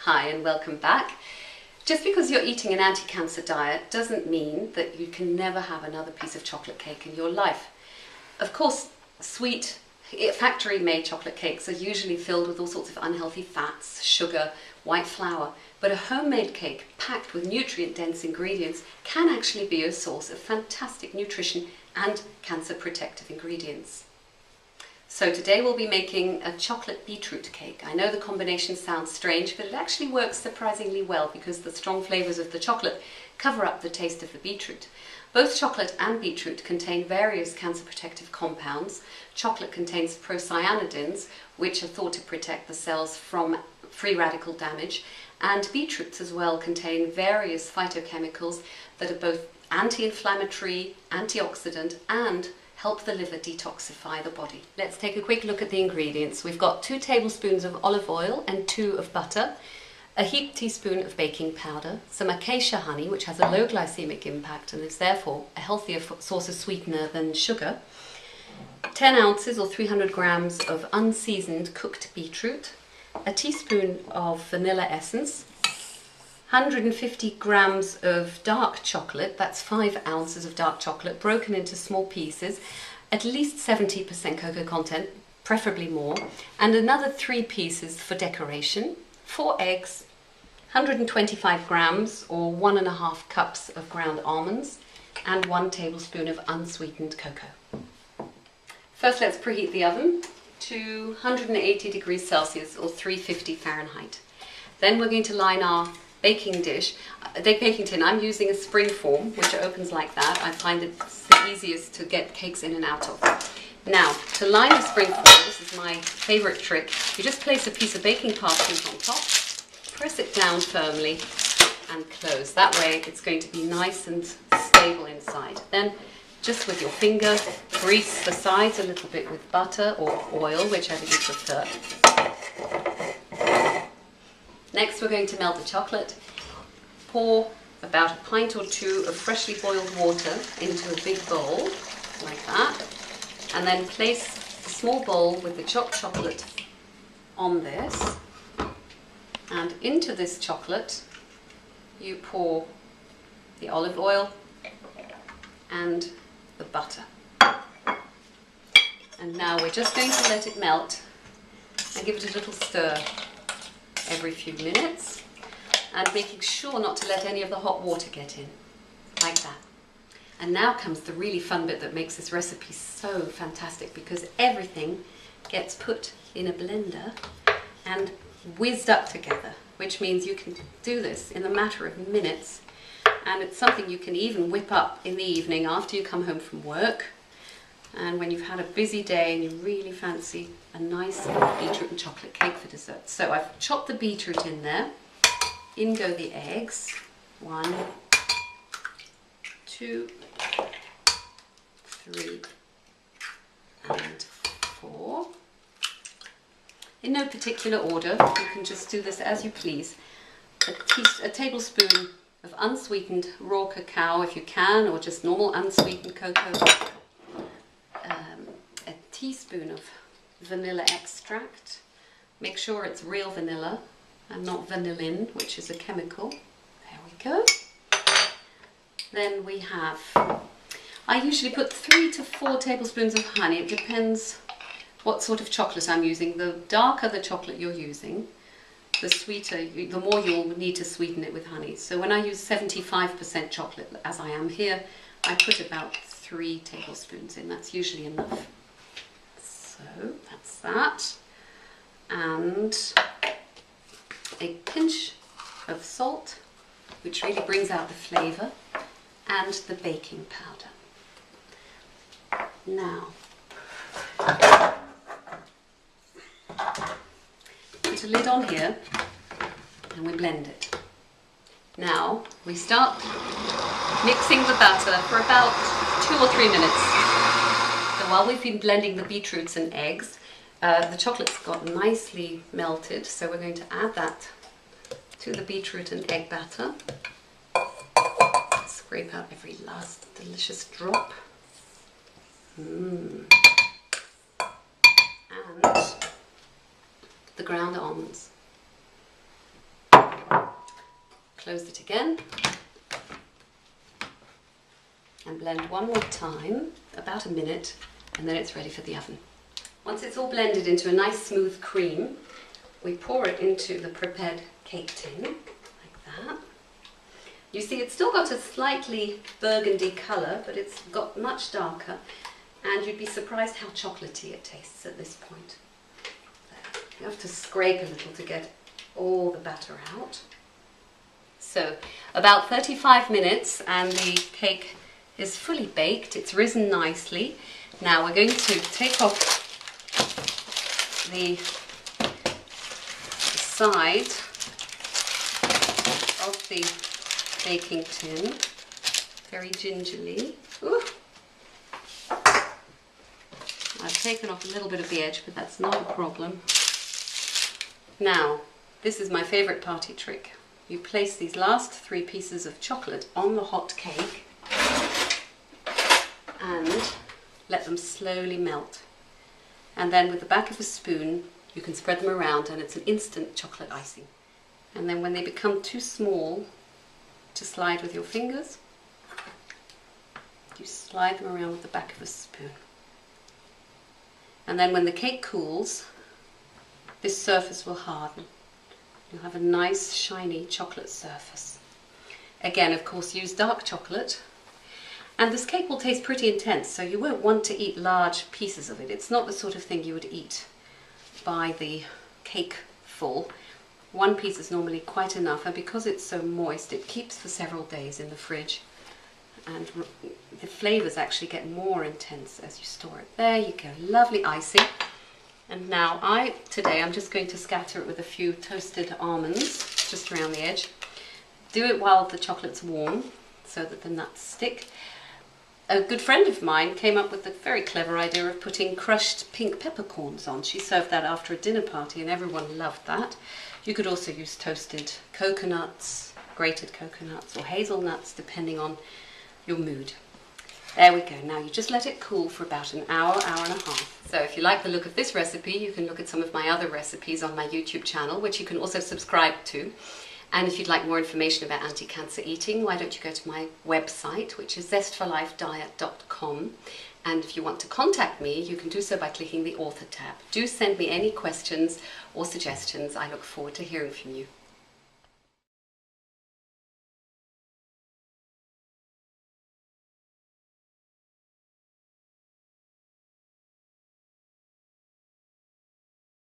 Hi and welcome back. Just because you're eating an anti-cancer diet doesn't mean that you can never have another piece of chocolate cake in your life. Of course, sweet, factory-made chocolate cakes are usually filled with all sorts of unhealthy fats, sugar, white flour, but a homemade cake packed with nutrient-dense ingredients can actually be a source of fantastic nutrition and cancer-protective ingredients. So today we'll be making a chocolate beetroot cake. I know the combination sounds strange, but it actually works surprisingly well because the strong flavours of the chocolate cover up the taste of the beetroot. Both chocolate and beetroot contain various cancer protective compounds. Chocolate contains procyanidins, which are thought to protect the cells from free radical damage, and beetroots as well contain various phytochemicals that are both anti-inflammatory, antioxidant, and help the liver detoxify the body. Let's take a quick look at the ingredients. We've got 2 tablespoons of olive oil and 2 of butter, a heaped teaspoon of baking powder, some acacia honey, which has a low glycemic impact and is therefore a healthier source of sweetener than sugar, 10 ounces or 300 grams of unseasoned cooked beetroot, a teaspoon of vanilla essence, 150 grams of dark chocolate, that's 5 ounces of dark chocolate broken into small pieces, at least 70% cocoa content, preferably more, and another 3 pieces for decoration, 4 eggs, 125 grams or 1½ cups of ground almonds, and 1 tablespoon of unsweetened cocoa. First, let's preheat the oven to 180 degrees Celsius or 350 Fahrenheit. Then we're going to line our baking tin. I'm using a spring form which opens like that. I find it's the easiest to get cakes in and out of. Now, to line the spring form, this is my favourite trick. You just place a piece of baking parchment on top, press it down firmly and close. That way it's going to be nice and stable inside. Then just with your finger, grease the sides a little bit with butter or oil, whichever you prefer. Next, we're going to melt the chocolate. Pour about a pint or 2 of freshly boiled water into a big bowl, like that. And then place a small bowl with the chopped chocolate on this. And into this chocolate, you pour the olive oil and the butter. And now we're just going to let it melt and give it a little stir every few minutes, and making sure not to let any of the hot water get in, like that. And now comes the really fun bit that makes this recipe so fantastic, because everything gets put in a blender and whizzed up together, which means you can do this in a matter of minutes, and it's something you can even whip up in the evening after you come home from work. And when you've had a busy day and you really fancy a nice beetroot and chocolate cake for dessert. So I've chopped the beetroot in there. In go the eggs. 1, 2, 3, and 4. In no particular order, you can just do this as you please. A tablespoon of unsweetened raw cacao if you can, or just normal unsweetened cocoa. A teaspoon of vanilla extract. Make sure it's real vanilla and not vanillin, which is a chemical. There we go. Then we have, I usually put 3 to 4 tablespoons of honey. It depends what sort of chocolate I'm using. The darker the chocolate you're using, the sweeter, the more you'll need to sweeten it with honey. So when I use 75% chocolate, as I am here, I put about 3 tablespoons in. That's usually enough. So that's that. And a pinch of salt, which really brings out the flavour, and the baking powder. Now, put a lid on here and we blend it. Now we start mixing the batter for about 2 or 3 minutes. So while we've been blending the beetroots and eggs, the chocolate's got nicely melted, so we're going to add that to the beetroot and egg batter. Scrape out every last delicious drop. And the ground almonds. close it again and blend one more time, about a minute, and then it's ready for the oven. Once it's all blended into a nice smooth cream, we pour it into the prepared cake tin, like that. You see it's still got a slightly burgundy colour, but it's got much darker, and you'd be surprised how chocolatey it tastes at this point. There. You have to scrape a little to get all the batter out. So about 35 minutes and the cake is fully baked, it's risen nicely. Now we're going to take off the side of the baking tin very gingerly. Ooh. I've taken off a little bit of the edge, but that's not a problem. Now, this is my favourite party trick. You place these last 3 pieces of chocolate on the hot cake and let them slowly melt. And then with the back of a spoon, you can spread them around and it's an instant chocolate icing. And then when they become too small to slide with your fingers, you slide them around with the back of a spoon. And then when the cake cools, this surface will harden. You'll have a nice shiny chocolate surface. Again, of course, use dark chocolate. And this cake will taste pretty intense, so you won't want to eat large pieces of it. It's not the sort of thing you would eat by the cake full. 1 piece is normally quite enough, and because it's so moist, it keeps for several days in the fridge. And the flavours actually get more intense as you store it. There you go, lovely icing. And now today I'm just going to scatter it with a few toasted almonds just around the edge. Do it while the chocolate's warm so that the nuts stick. A good friend of mine came up with the very clever idea of putting crushed pink peppercorns on. She served that after a dinner party and everyone loved that. You could also use toasted coconuts, grated coconuts or hazelnuts depending on your mood. There we go. Now you just let it cool for about an hour, hour and a half. So if you like the look of this recipe, you can look at some of my other recipes on my YouTube channel, which you can also subscribe to. And if you'd like more information about anti-cancer eating, why don't you go to my website, which is zestforlifediet.com. And if you want to contact me, you can do so by clicking the author tab. Do send me any questions or suggestions. I look forward to hearing from you.